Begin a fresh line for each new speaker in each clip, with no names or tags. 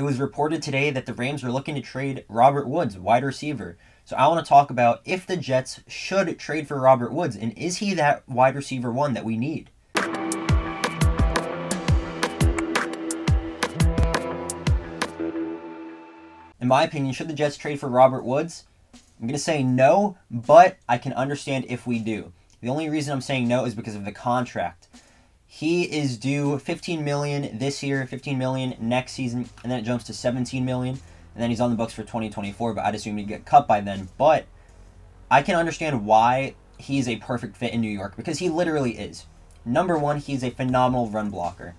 it was reported today that the Rams are looking to trade Robert Woods, wide receiver. So I want to talk about if the Jets should trade for Robert Woods, and is he that wide receiver one that we need? In my opinion, should the Jets trade for Robert Woods? I'm going to say no, but I can understand if we do. The only reason I'm saying no is because of the contract. He is due $15 million this year, $15 million next season, and then it jumps to $17 million, and then he's on the books for 2024, but I'd assume he'd get cut by then. But I can understand why he's a perfect fit in New York, because he literally is. Number one, he's a phenomenal run blocker.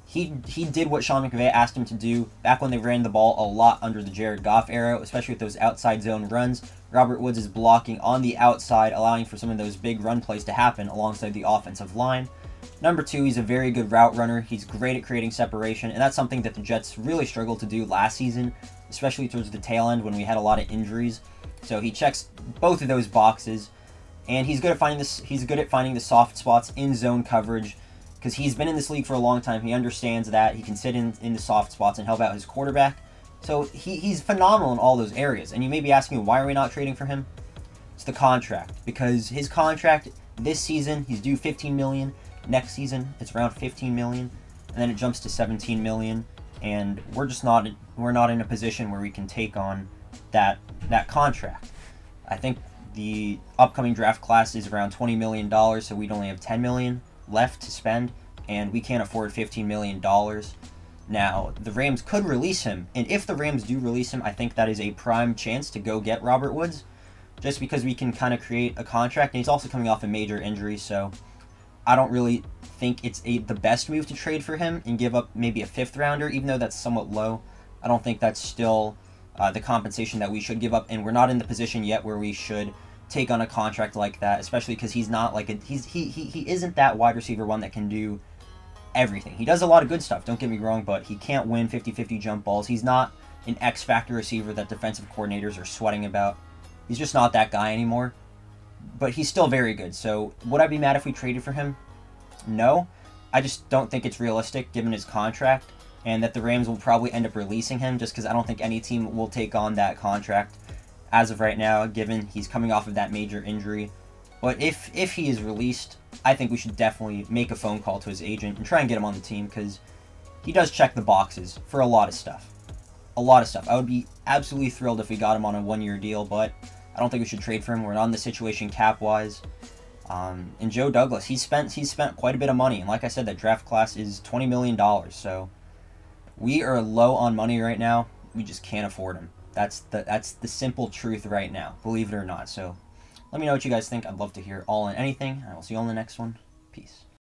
He did what Sean McVay asked him to do back when they ran the ball a lot under the Jared Goff era, especially with those outside zone runs. Robert Woods is blocking on the outside, allowing for some of those big run plays to happen alongside the offensive line. Number two, he's a very good route runner. He's great at creating separation, and that's something that the Jets really struggled to do last season, especially towards the tail end when we had a lot of injuries. So he checks both of those boxes, and he's good at finding this. He's good at finding the soft spots in zone coverage, because he's been in this league for a long time. He understands that. He can sit in the soft spots and help out his quarterback. So he's phenomenal in all those areas. And you may be asking, why are we not trading for him? It's the contract. Because his contract this season, he's due $15 million. Next season, it's around $15 million. And then it jumps to $17 million. And we're not in a position where we can take on that contract. I think the upcoming draft class is around $20 million, so we'd only have $10 million left to spend, and we can't afford $15 million. Now, the Rams could release him, and if the Rams do release him, I think that is a prime chance to go get Robert Woods, just because we can kind of create a contract, and he's also coming off a major injury, so I don't really think it's the best move to trade for him and give up maybe a fifth rounder, even though that's somewhat low. I don't think that's still the compensation that we should give up, and we're not in the position yet where we should take on a contract like that, especially because he's not like he isn't that wide receiver one that can do everything. He does a lot of good stuff, don't get me wrong, but he can't win 50-50 jump balls. He's not an X-factor receiver that defensive coordinators are sweating about. He's just not that guy anymore, but he's still very good. So would I be mad if we traded for him? No. I just don't think it's realistic given his contract, and that the Rams will probably end up releasing him just because I don't think any team will take on that contract as of right now, given he's coming off of that major injury. But if he is released, I think we should definitely make a phone call to his agent and try and get him on the team, because he does check the boxes for a lot of stuff. A lot of stuff. I would be absolutely thrilled if we got him on a one-year deal, but I don't think we should trade for him. We're not in the situation cap-wise. And Joe Douglas, he's spent quite a bit of money, and like I said, that draft class is $20 million, so we are low on money right now. We just can't afford him. That's the simple truth right now, believe it or not. So let me know what you guys think. I'd love to hear all and anything, and I will see you on the next one. Peace.